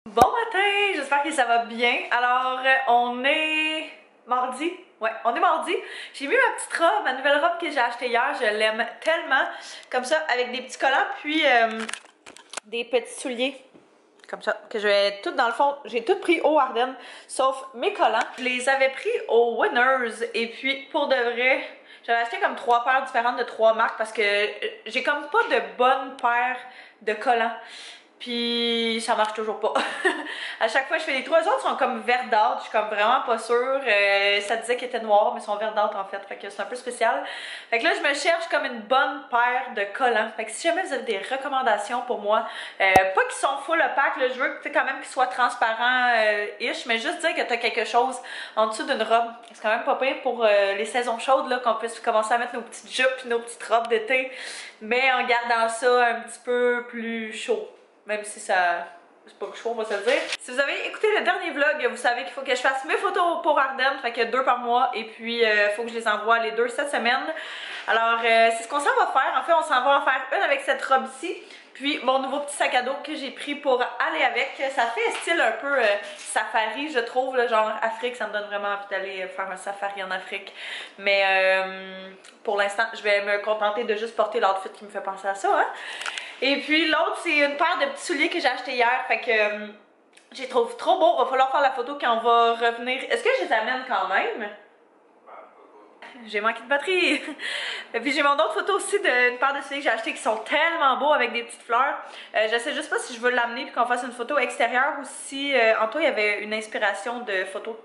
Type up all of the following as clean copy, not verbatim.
Bon matin, j'espère que ça va bien. Alors, on est mardi. Ouais, on est mardi. J'ai mis ma petite robe, ma nouvelle robe que j'ai achetée hier. Je l'aime tellement. Comme ça, avec des petits collants, puis des petits souliers. Comme ça, que je vais tout dans le fond, j'ai tout pris au Ardennes, sauf mes collants. Je les avais pris au Winners, et puis pour de vrai, j'avais acheté comme 3 paires différentes de 3 marques parce que j'ai comme pas de bonnes paires de collants. Puis ça marche toujours pas. À chaque fois je fais les 3 autres sont comme verdâtres, je suis comme vraiment pas sûre. Ça disait qu'ils étaient noirs, mais ils sont verdâtres en fait. Fait que c'est un peu spécial. Fait que là je me cherche comme une bonne paire de collants. Fait que si jamais vous avez des recommandations pour moi, pas qu'ils sont full opaques, là, je veux quand même qu'ils soient transparents ish, mais juste dire que t'as quelque chose en dessous d'une robe. C'est quand même pas pire pour les saisons chaudes là, qu'on puisse commencer à mettre nos petites jupes et nos petites robes d'été, mais en gardant ça un petit peu plus chaud. Même si ça... c'est pas chaud, on va se le dire. Si vous avez écouté le dernier vlog, vous savez qu'il faut que je fasse mes photos pour Ardennes. Fait que 2 par mois. Et puis, faut que je les envoie les 2 cette semaine. Alors, c'est ce qu'on s'en va faire. En fait, on s'en va en faire une avec cette robe-ci. Puis, mon nouveau petit sac à dos que j'ai pris pour aller avec. Ça fait style un peu safari, je trouve. Là, genre Afrique, ça me donne vraiment envie d'aller faire un safari en Afrique. Mais pour l'instant, je vais me contenter de juste porter l'outfit qui me fait penser à ça. Hein? Et puis l'autre, c'est une paire de petits souliers que j'ai acheté hier. Fait que je les trouve trop beaux. Va falloir faire la photo quand on va revenir. Est-ce que je les amène quand même? J'ai manqué de batterie. Et puis j'ai mon autre photo aussi d'une paire de souliers que j'ai acheté qui sont tellement beaux avec des petites fleurs. Je sais juste pas si je veux l'amener puis qu'on fasse une photo extérieure ou si en toi il y avait une inspiration de photos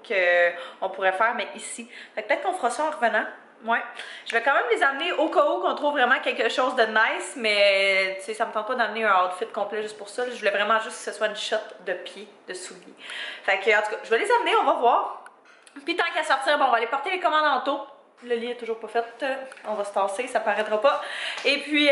qu'on pourrait faire, mais ici. Fait que peut-être qu'on fera ça en revenant. Ouais. Je vais quand même les amener au cas où qu'on trouve vraiment quelque chose de nice, mais tu sais, ça me tente pas d'amener un outfit complet juste pour ça. Je voulais vraiment juste que ce soit une shot de pied, de souliers. Fait que, en tout cas, je vais les amener, on va voir. Puis tant qu'à sortir, bon, on va aller porter les commandes en taux. Le lit est toujours pas fait, on va se tasser, ça paraîtra pas. Et puis,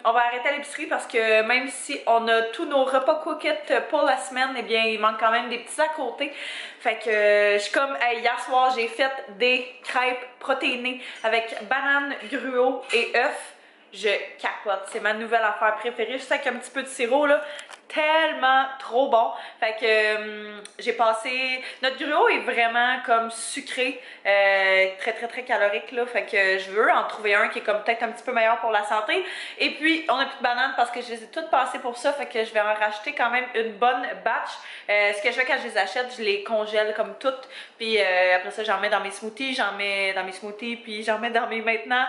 on va arrêter à l'épicerie parce que même si on a tous nos repas coquettes pour la semaine, eh bien, il manque quand même des petits à côté. Fait que, je suis comme, hey, hier soir, j'ai fait des crêpes protéinées avec banane, gruau et œufs. Je capote, c'est ma nouvelle affaire préférée, juste avec un petit peu de sirop, là. Tellement trop bon. Fait que j'ai passé... Notre gruau est vraiment comme sucré, très calorique là. Fait que je veux en trouver un qui est comme peut-être un petit peu meilleur pour la santé. Et puis on a plus de bananes parce que je les ai toutes passées pour ça. Fait que je vais en racheter quand même une bonne batch. Ce que je fais quand je les achète, je les congèle comme toutes. Puis après ça, j'en mets dans mes smoothies, puis j'en mets dans mes maintenant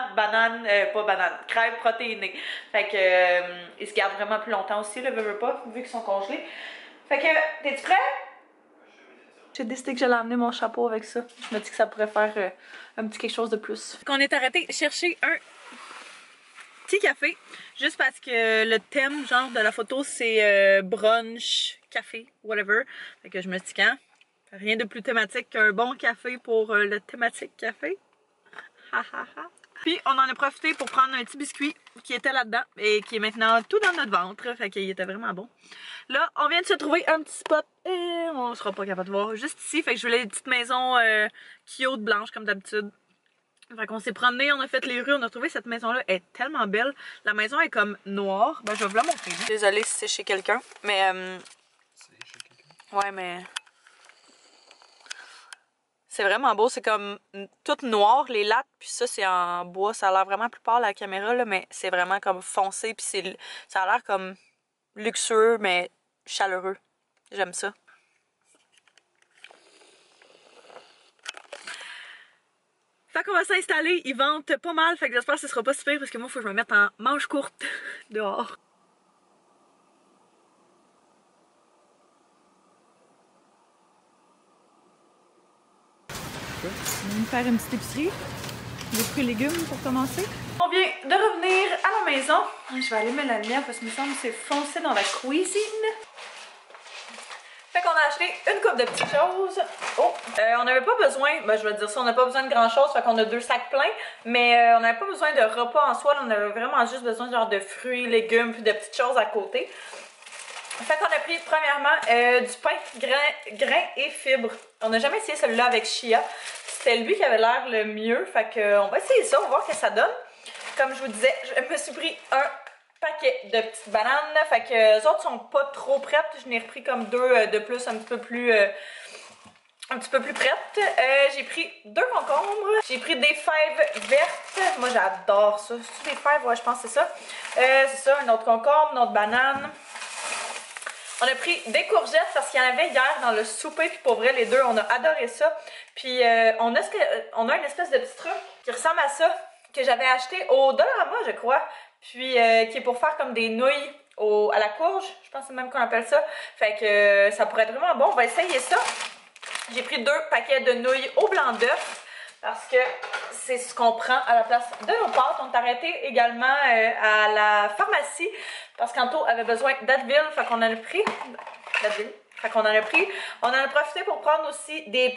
crêpes protéinées. Fait que ils se gardent vraiment plus longtemps aussi, le veux pas, vu qu'ils sont congelés. Fait que, t'es-tu prêt? J'ai décidé que j'allais amener mon chapeau avec ça. Je me dis que ça pourrait faire un petit quelque chose de plus. Fait qu'on est arrêté chercher un petit café, juste parce que le thème, genre, de la photo, c'est brunch, café, whatever. Fait que je me dis quand? Rien de plus thématique qu'un bon café pour le thématique café. Ha ha ha. Puis on en a profité pour prendre un petit biscuit qui était là-dedans et qui est maintenant tout dans notre ventre. Fait qu'il était vraiment bon. Là, on vient de se trouver un petit spot et on sera pas capable de voir juste ici. Fait que je voulais une petite maison cute blanche comme d'habitude. Fait qu'on s'est promené, on a fait les rues, on a trouvé cette maison-là, elle est tellement belle. La maison est comme noire. Ben je vais vous la montrer. Désolée si c'est chez quelqu'un, mais c'est chez quelqu'un? Ouais, mais... C'est vraiment beau, c'est comme tout noir, les lattes, puis ça c'est en bois, ça a l'air vraiment plus pâle à la caméra, là, mais c'est vraiment comme foncé, puis ça a l'air comme luxueux, mais chaleureux. J'aime ça. Fait qu'on va s'installer, ils ventent pas mal, fait que j'espère que ce sera pas super parce que moi il faut que je me mette en manches courtes dehors. On va nous faire une petite épicerie, des fruits et légumes pour commencer. On vient de revenir à la maison. Je vais allumer la lumière parce que me semble que c'est foncé dans la cuisine. Fait qu'on a acheté une couple de petites choses. Oh! On n'avait pas besoin, ben je vais te dire ça, on n'a pas besoin de grand chose, fait qu'on a 2 sacs pleins, mais on n'avait pas besoin de repas en soi, là, on avait vraiment juste besoin genre de fruits, légumes, puis de petites choses à côté. Fait qu'on a pris premièrement du pain grain et fibres. On n'a jamais essayé celui-là avec chia. C'était lui qui avait l'air le mieux. Fait qu'on va essayer ça, on va voir ce que ça donne. Comme je vous disais, je me suis pris un paquet de petites bananes. Fait que les autres sont pas trop prêtes. Je n'ai repris comme 2 de plus, un petit peu plus prêtes. J'ai pris 2 concombres. J'ai pris des fèves vertes. Moi, j'adore ça. C'est des fèves? Ouais, je pense que c'est ça. C'est ça, un autre concombre, une autre banane. On a pris des courgettes parce qu'il y en avait hier dans le souper. Puis pour vrai, les deux, on a adoré ça. Puis on a une espèce de petit truc qui ressemble à ça, que j'avais acheté au Dollarama, je crois. Puis qui est pour faire comme des nouilles à la courge. Je pense que c'est même qu'on appelle ça. Fait que ça pourrait être vraiment bon. On va essayer ça. J'ai pris 2 paquets de nouilles au blanc d'œuf parce que c'est ce qu'on prend à la place de nos pâtes. On est arrêté également à la pharmacie parce qu'Anto avait besoin d'Advil, fait qu'on en a pris. On en a profité pour prendre aussi des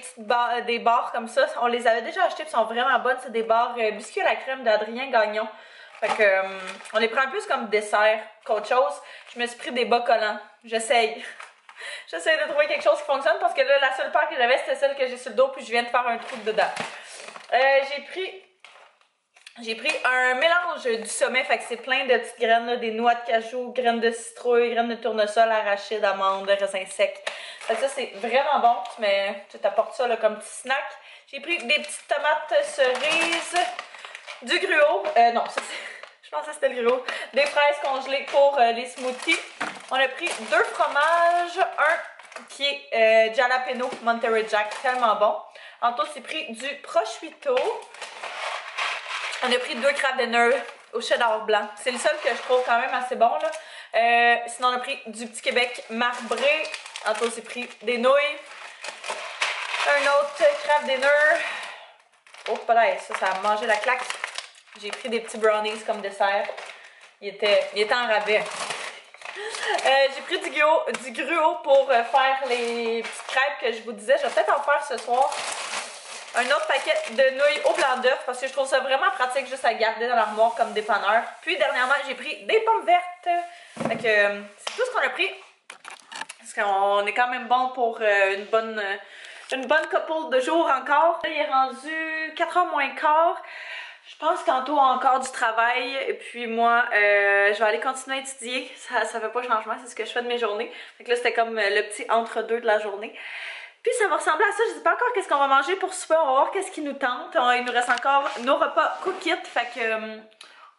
barres comme ça. On les avait déjà achetées, elles sont vraiment bonnes. C'est des barres biscuits à la crème d'Adrien Gagnon. Fait que on les prend plus comme dessert qu'autre chose. Je me suis pris des bas collants. J'essaye. J'essaie de trouver quelque chose qui fonctionne parce que là, la seule paire que j'avais, c'était celle que j'ai sur le dos, puis je viens de faire un trou dedans. J'ai pris un mélange du sommet, fait que c'est plein de petites graines, là, des noix de cajou, graines de citrouille, graines de tournesol, arachides, amandes, raisins secs. Fait que ça, c'est vraiment bon, mais tu t'apportes ça là, comme petit snack. J'ai pris des petites tomates cerises, du gruau, non, ça c'est... Je pensais que c'était le gruau. Des fraises congelées pour les smoothies. On a pris 2 fromages. Un qui est Jalapeno Monterey Jack, tellement bon. En tout, c'est pris du prosciutto. On a pris 2 Kraft Dinner au cheddar blanc. C'est le seul que je trouve quand même assez bon, là. Sinon, on a pris du Petit Québec marbré. En tout, c'est pris des nouilles. Un autre Kraft Dinner. Oh, pas ça a mangé la claque. J'ai pris des petits brownies comme dessert. Il était en rabais. J'ai pris du gruau pour faire les petites crêpes que je vous disais. Je vais peut-être en faire ce soir. Un autre paquet de nouilles au blanc d'œuf parce que je trouve ça vraiment pratique juste à garder dans l'armoire comme dépanneur. Puis dernièrement, j'ai pris des pommes vertes. Fait que c'est tout ce qu'on a pris. Parce qu'on est quand même bon pour une bonne couple de jours encore. Là, il est rendu 4h moins quart. Je pense qu'Anto a encore du travail, et puis moi, je vais aller continuer à étudier. Ça fait pas changement, c'est ce que je fais de mes journées. Fait que là, c'était comme le petit entre-deux de la journée. Puis ça va ressembler à ça, je sais pas encore qu'est-ce qu'on va manger pour souper, on va voir qu'est-ce qui nous tente. Il nous reste encore nos repas cook it, fait que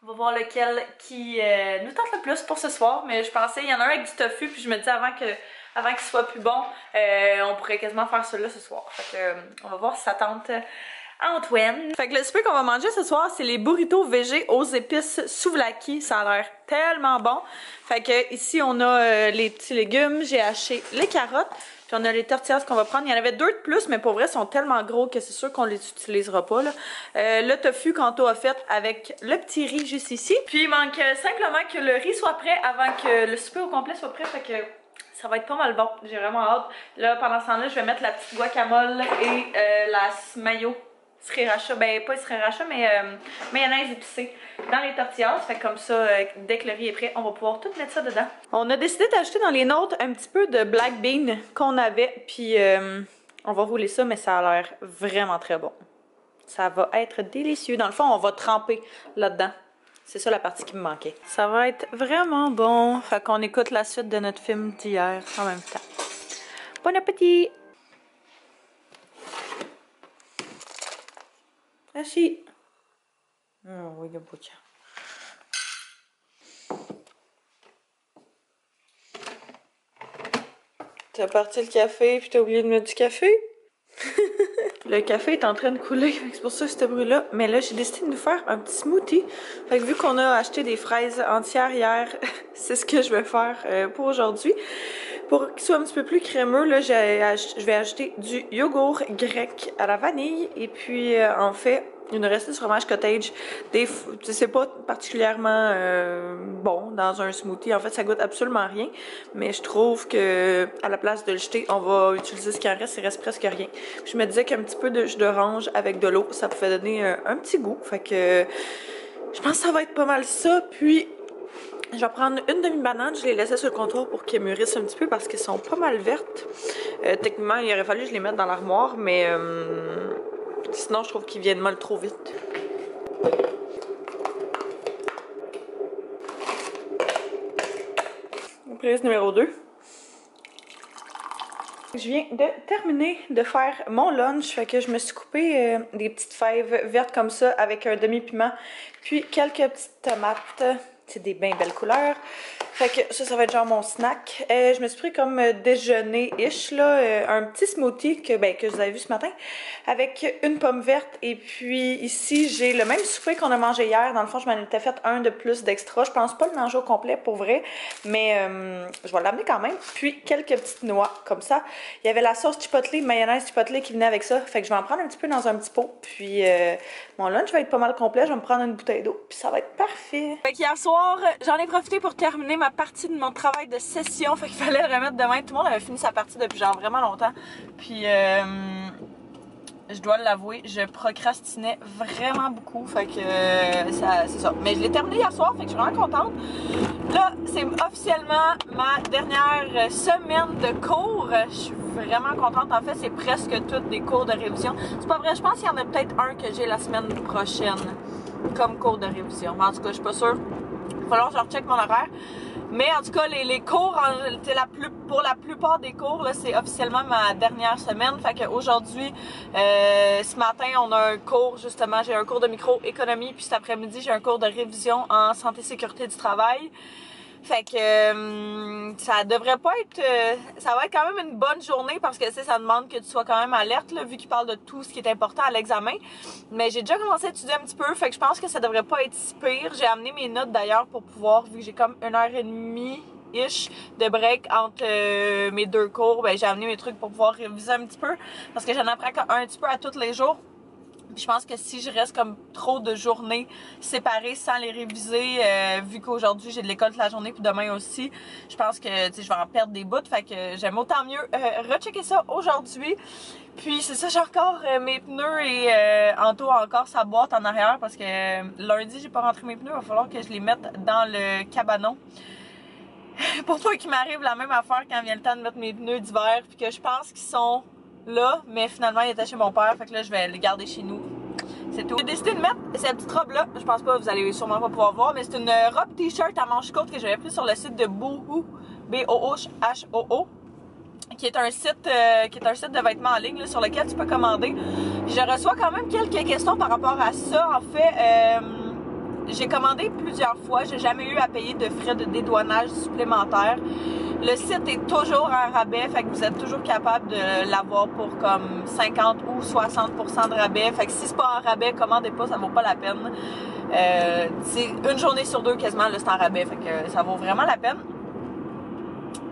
on va voir lequel qui nous tente le plus pour ce soir. Mais je pensais, il y en a un avec du tofu, puis je me dis avant qu'il soit plus bon, on pourrait quasiment faire celui-là ce soir. Fait que on va voir si ça tente Antoine. Fait que le souper qu'on va manger ce soir, c'est les burritos végé aux épices souvlaki. Ça a l'air tellement bon. Fait que ici, on a les petits légumes. J'ai haché les carottes. Puis on a les tortillas qu'on va prendre. Il y en avait 2 de plus, mais pour vrai, ils sont tellement gros que c'est sûr qu'on les utilisera pas, là. Le tofu qu'Anto a fait avec le petit riz juste ici. Puis il manque simplement que le riz soit prêt avant que le souper au complet soit prêt. Fait que ça va être pas mal bon. J'ai vraiment hâte. Là, pendant ce temps-là, je vais mettre la petite guacamole et la mayo. Sriracha, ben pas sriracha, mais mayonnaise épicée dans les tortillas. Fait comme ça, dès que le riz est prêt, on va pouvoir tout mettre ça dedans. On a décidé d'ajouter dans les nôtres un petit peu de black bean qu'on avait, puis on va rouler ça, mais ça a l'air vraiment très bon. Ça va être délicieux. Dans le fond, on va tremper là-dedans. C'est ça la partie qui me manquait. Ça va être vraiment bon. Fait qu'on écoute la suite de notre film d'hier en même temps. Bon appétit! Merci. Oh, oui, le bouquin. T'as parti le café puis t'as oublié de mettre du café? Le café est en train de couler, c'est pour ça ce bruit-là. Mais là, j'ai décidé de nous faire un petit smoothie. Fait que vu qu'on a acheté des fraises entières hier, c'est ce que je vais faire pour aujourd'hui. Pour qu'il soit un petit peu plus crémeux, là, je vais ajouter du yogourt grec à la vanille. Et puis, en fait, il nous reste du fromage cottage. C'est pas particulièrement bon dans un smoothie. En fait, ça goûte absolument rien. Mais je trouve que à la place de le jeter, on va utiliser ce qui en reste. Il reste presque rien. Puis je me disais qu'un petit peu de jus d'orange avec de l'eau, ça pouvait donner un petit goût. Fait que je pense que ça va être pas mal ça. Puis je vais prendre une demi-banane, je les laissais sur le comptoir pour qu'elles mûrissent un petit peu parce qu'elles sont pas mal vertes. Techniquement, il aurait fallu que je les mette dans l'armoire, mais sinon, je trouve qu'ils viennent molle trop vite. Prise numéro 2. Je viens de terminer de faire mon lunch, fait que je me suis coupé des petites fèves vertes comme ça avec un demi-piment, puis quelques petites tomates. C'est des bien belles couleurs. Fait que ça va être genre mon snack. Je me suis pris comme déjeuner-ish, là, un petit smoothie que je vous avais vu ce matin, avec une pomme verte. Et puis ici, j'ai le même souper qu'on a mangé hier. Dans le fond, je m'en étais fait un de plus d'extra. Je pense pas le manger au complet pour vrai, mais je vais l'amener quand même. Puis quelques petites noix, comme ça. Il y avait la sauce chipotle, mayonnaise chipotle qui venait avec ça. Fait que je vais en prendre un petit peu dans un petit pot. Puis mon lunch va être pas mal complet. Je vais me prendre une bouteille d'eau. Puis ça va être parfait. Fait qu'hier soir, j'en ai profité pour terminer ma partie de mon travail de session. Fait qu'il fallait le remettre demain. Tout le monde avait fini sa partie depuis genre vraiment longtemps. Puis je dois l'avouer, je procrastinais vraiment beaucoup. Fait que c'est ça. Mais je l'ai terminé hier soir. Fait que je suis vraiment contente. Là, c'est officiellement ma dernière semaine de cours. Je suis vraiment contente. En fait, c'est presque toutes des cours de révision. C'est pas vrai, je pense qu'il y en a peut-être un que j'ai la semaine prochaine comme cours de révision. Mais en tout cas, je suis pas sûre. Il va falloir que je recheck mon horaire. Mais en tout cas, les cours, pour la plupart des cours, là, c'est officiellement ma dernière semaine. Fait qu'aujourd'hui, ce matin, on a un cours, justement, j'ai un cours de microéconomie. Puis cet après-midi, j'ai un cours de révision en santé et sécurité du travail. Fait que ça devrait pas être... ça va être quand même une bonne journée parce que ça demande que tu sois quand même alerte, là, vu qu'il parle de tout ce qui est important à l'examen. Mais j'ai déjà commencé à étudier un petit peu, fait que je pense que ça devrait pas être si pire. J'ai amené mes notes d'ailleurs pour pouvoir, vu que j'ai comme 1h30-ish de break entre mes deux cours, ben j'ai amené mes trucs pour pouvoir réviser un petit peu. Parce que j'en apprends un petit peu à tous les jours. Puis je pense que si je reste comme trop de journées séparées sans les réviser, vu qu'aujourd'hui j'ai de l'école toute la journée puis demain aussi, je pense que je vais en perdre des bouts. Fait que j'aime autant mieux rechecker ça aujourd'hui. Puis c'est ça, j'ai encore mes pneus et Anto a encore sa boîte en arrière parce que lundi j'ai pas rentré mes pneus, il va falloir que je les mette dans le cabanon. Pour pas qu'il m'arrive la même affaire quand vient le temps de mettre mes pneus d'hiver, puis que je pense qu'ils sont là, mais finalement ils étaient chez mon père, fait que là je vais les garder chez nous. C'est tout. J'ai décidé de mettre cette petite robe là, je pense pas, vous allez sûrement pas pouvoir voir, mais c'est une robe t-shirt à manches courtes que j'avais pris sur le site de Boohoo, B-O-O-H-O-O, qui est un site de vêtements en ligne là, sur lequel tu peux commander. Je reçois quand même quelques questions par rapport à ça. En fait, j'ai commandé plusieurs fois, j'ai jamais eu à payer de frais de dédouanage supplémentaires. Le site est toujours en rabais, fait que vous êtes toujours capable de l'avoir pour comme 50 ou 60% de rabais. Fait que si c'est pas en rabais, commandez pas, ça vaut pas la peine. C'est une journée sur deux quasiment, là c'est en rabais, fait que ça vaut vraiment la peine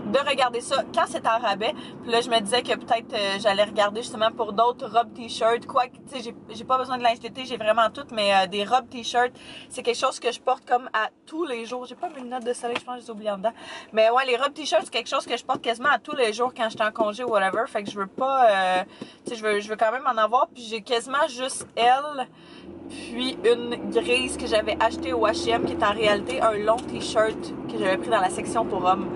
de regarder ça quand c'est en rabais. Puis là, je me disais que peut-être j'allais regarder justement pour d'autres robes t-shirts. Quoi, tu sais, j'ai pas besoin de linge d'été, j'ai vraiment tout, mais des robes t-shirts, c'est quelque chose que je porte comme à tous les jours. J'ai pas mes notes de soleil, je pense que je les ai oubliées en dedans. Mais ouais, les robes t-shirts, c'est quelque chose que je porte quasiment à tous les jours quand j'étais en congé ou whatever. Fait que je veux pas, tu sais, je veux quand même en avoir. Puis j'ai quasiment juste elle. Puis une grise que j'avais achetée au H&M qui est en réalité un long t-shirt que j'avais pris dans la section pour hommes.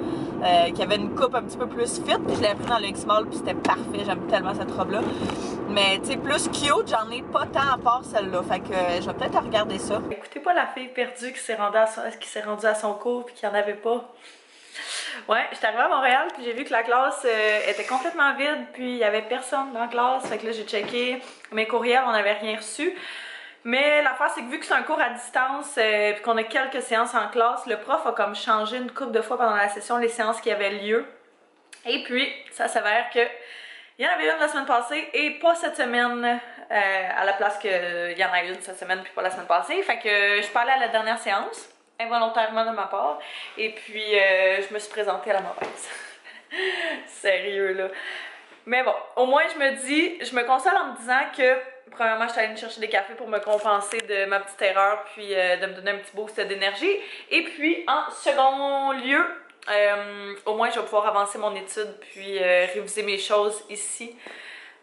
Qui avait une coupe un petit peu plus fit, puis je l'avais pris dans le X-Small, puis c'était parfait, j'aime tellement cette robe-là. Mais tu sais, plus cute, j'en ai pas tant à part celle-là, fait que je vais peut-être regarder ça. Écoutez pas la fille perdue qui s'est rendue à son cours puis qu'il n'y en avait pas. Ouais, j'étais arrivée à Montréal, puis j'ai vu que la classe était complètement vide, puis il y avait personne dans la classe, fait que là j'ai checké mes courriels, on n'avait rien reçu. Mais l'affaire, c'est que vu que c'est un cours à distance et qu'on a quelques séances en classe, le prof a comme changé une couple de fois pendant la session les séances qui avaient lieu. Et puis, ça s'avère que il y en avait une la semaine passée et pas cette semaine, à la place qu'il y en a une cette semaine puis pas la semaine passée. Fait que je parlais à la dernière séance, involontairement de ma part, et puis je me suis présentée à la mauvaise. Sérieux là. Mais bon, au moins je me console en me disant que premièrement, je suis allée me chercher des cafés pour me compenser de ma petite erreur, puis de me donner un petit boost d'énergie. Et puis, en second lieu, au moins, je vais pouvoir avancer mon étude, puis réviser mes choses ici,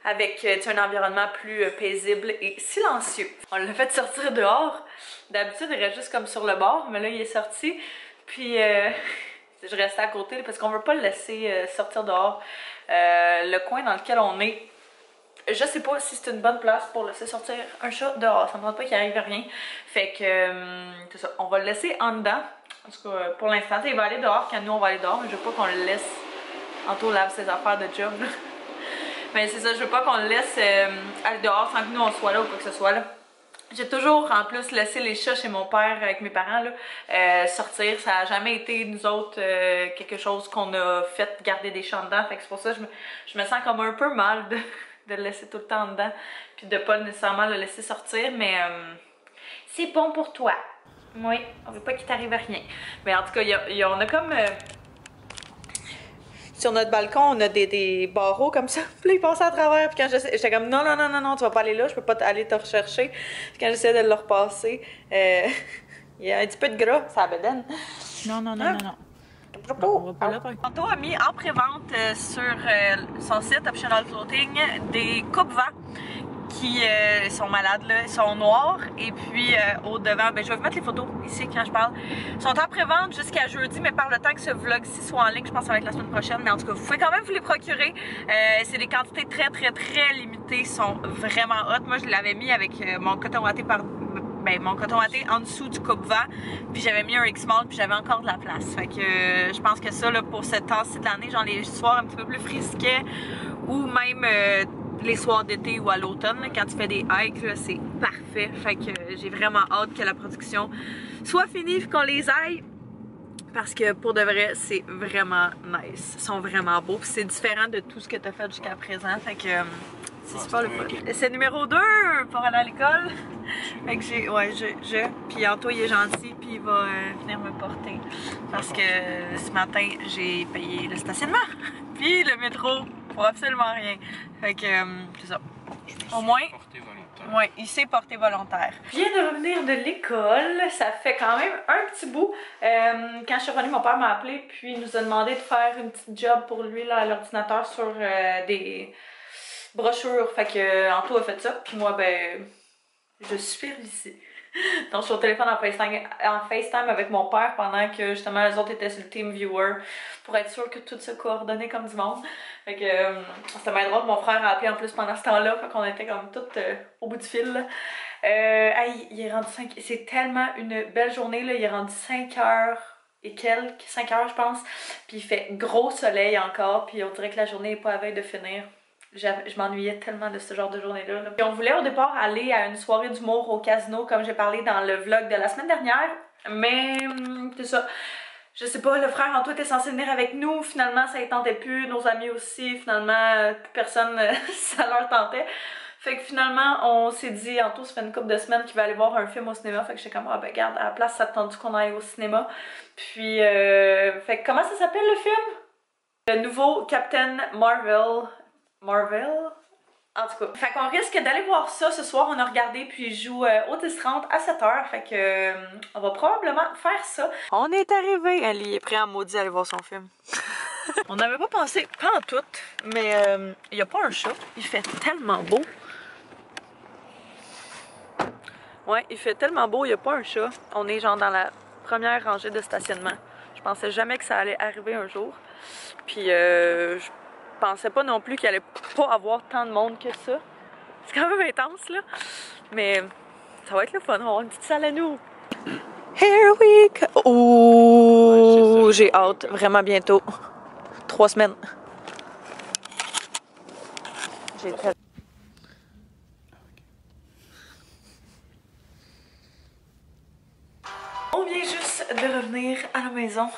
avec un environnement plus paisible et silencieux. On l'a fait sortir dehors. D'habitude, il reste juste comme sur le bord, mais là, il est sorti. Puis, je restais à côté, parce qu'on veut pas le laisser sortir dehors. Le coin dans lequel on est, je sais pas si c'est une bonne place pour laisser sortir un chat dehors. Ça me demande pas qu'il arrive rien. Fait que, c'est ça. On va le laisser en dedans. En tout cas, pour l'instant, il va aller dehors quand nous on va aller dehors. Mais je veux pas qu'on le laisse. Anto lave ses affaires de job. Là. Mais c'est ça, je veux pas qu'on le laisse aller dehors sans que nous on soit là ou quoi que ce soit là. J'ai toujours en plus laissé les chats chez mon père avec mes parents là, sortir. Ça a jamais été nous autres quelque chose qu'on a fait garder des chats dedans. Fait que c'est pour ça que je me sens comme un peu mal de le laisser tout le temps dedans. Puis de pas nécessairement le laisser sortir. Mais c'est bon pour toi. Oui, on veut pas qu'il t'arrive rien. Mais en tout cas, on a comme... sur notre balcon, on a des barreaux comme ça. Puis là, ils passaient à travers. Puis quand j'étais comme non, non, non, non, non, tu vas pas aller là, je peux pas aller te rechercher. Puis quand j'essayais de le repasser, il y a un petit peu de gras, ça bedaine. Non, non, non, non, non. On va pas là, Anto a mis en pré-vente sur son site Optional Clothing des coupes-vents qui sont malades, là. Ils sont noirs et puis au devant, ben je vais vous mettre les photos ici quand je parle. Ils sont en pré-vente jusqu'à jeudi, mais par le temps que ce vlog-ci soit en ligne, je pense que ça va être la semaine prochaine. Mais en tout cas, vous pouvez quand même vous les procurer. C'est des quantités très très très limitées, ils sont vraiment hot. Moi je l'avais mis avec mon coton watté mon coton watté en dessous du coupe-vent, puis j'avais mis un X-Mall, puis j'avais encore de la place. Fait que je pense que ça, là, pour ce temps-ci de l'année, genre les soirs un petit peu plus frisquets, ou même les soirs d'été ou à l'automne, quand tu fais des hikes, c'est parfait. Fait que j'ai vraiment hâte que la production soit finie, puis qu'on les aille. Parce que pour de vrai, c'est vraiment nice. Ils sont vraiment beaux. C'est différent de tout ce que tu as fait jusqu'à présent. Fait que c'est super le fun. C'est numéro 2 pour aller à l'école. Fait que puis Anto il est gentil, puis il va venir me porter. Parce que ce matin, j'ai payé le stationnement. Puis le métro pour absolument rien. Fait que c'est ça. Au moins. Oui, il s'est porté volontaire. Je viens de revenir de l'école, ça fait quand même un petit bout. Quand je suis revenue, mon père m'a appelé puis il nous a demandé de faire une petite job pour lui là, à l'ordinateur sur des brochures. Fait que Anto a fait ça, puis moi, ben, je supervisais. Donc, je suis au téléphone en FaceTime avec mon père pendant que justement les autres étaient sur le TeamViewer pour être sûr que tout se coordonnait comme du monde. Fait que c'était bien drôle, mon frère a appelé en plus pendant ce temps-là, fait qu'on était comme toutes au bout du fil. Là. Il est rendu 5, c'est tellement une belle journée, là. Il est rendu 5h et quelques, 5h je pense, puis il fait gros soleil encore, puis on dirait que la journée n'est pas à veille de finir. Je m'ennuyais tellement de ce genre de journée-là. Là. On voulait au départ aller à une soirée d'humour au casino, comme j'ai parlé dans le vlog de la semaine dernière. Mais c'est ça. Je sais pas, le frère Anto était censé venir avec nous. Finalement, ça ne tentait plus. Nos amis aussi. Finalement, personne, ça leur tentait. Fait que finalement, on s'est dit, Anto, ça fait une couple de semaines qu'il va aller voir un film au cinéma. Fait que j'étais comme, ah ben regarde, à la place, ça te tente qu'on aille au cinéma. Puis, fait que comment ça s'appelle le film? Le nouveau Captain Marvel. En tout cas. Fait qu'on risque d'aller voir ça ce soir. On a regardé puis il joue au 10-30 à 7h. Fait que on va probablement faire ça. On est arrivé. Elle est prêt à maudit à aller voir son film. On n'avait pas pensé, pas en tout, mais il n'y a pas un chat. Il fait tellement beau. Ouais, il fait tellement beau, il n'y a pas un chat. On est genre dans la première rangée de stationnement. Je pensais jamais que ça allait arriver un jour. Puis je pensais pas non plus qu'il allait pas avoir tant de monde que ça. C'est quand même intense là. Mais ça va être le fun, on va avoir une petite salle à nous. Here we go! Ouh, j'ai hâte, vraiment bientôt. 3 semaines. J'ai très... On vient juste de revenir à la maison.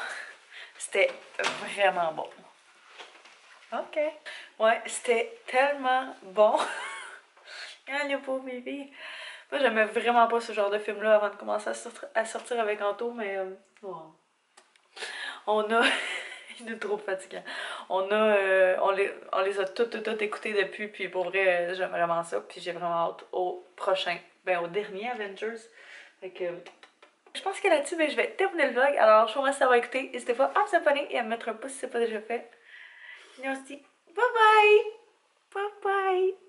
C'était vraiment bon. Ok. Ouais, c'était tellement bon. Ah, le pauvre bébé. Moi, j'aimais vraiment pas ce genre de film-là avant de commencer à sortir avec Anto, mais oh. On a... Il est trop fatigant. On les a toutes écoutés depuis, puis pour vrai, j'aime vraiment ça. Puis j'ai vraiment hâte au prochain, ben au dernier Avengers. Fait que... Je pense que là-dessus, ben, je vais terminer le vlog. Alors, je vous remercie d'avoir écouté. N'hésitez pas à vous abonner et à me mettre un pouce si ce n'est pas déjà fait. Et on se dit bye bye! Bye bye!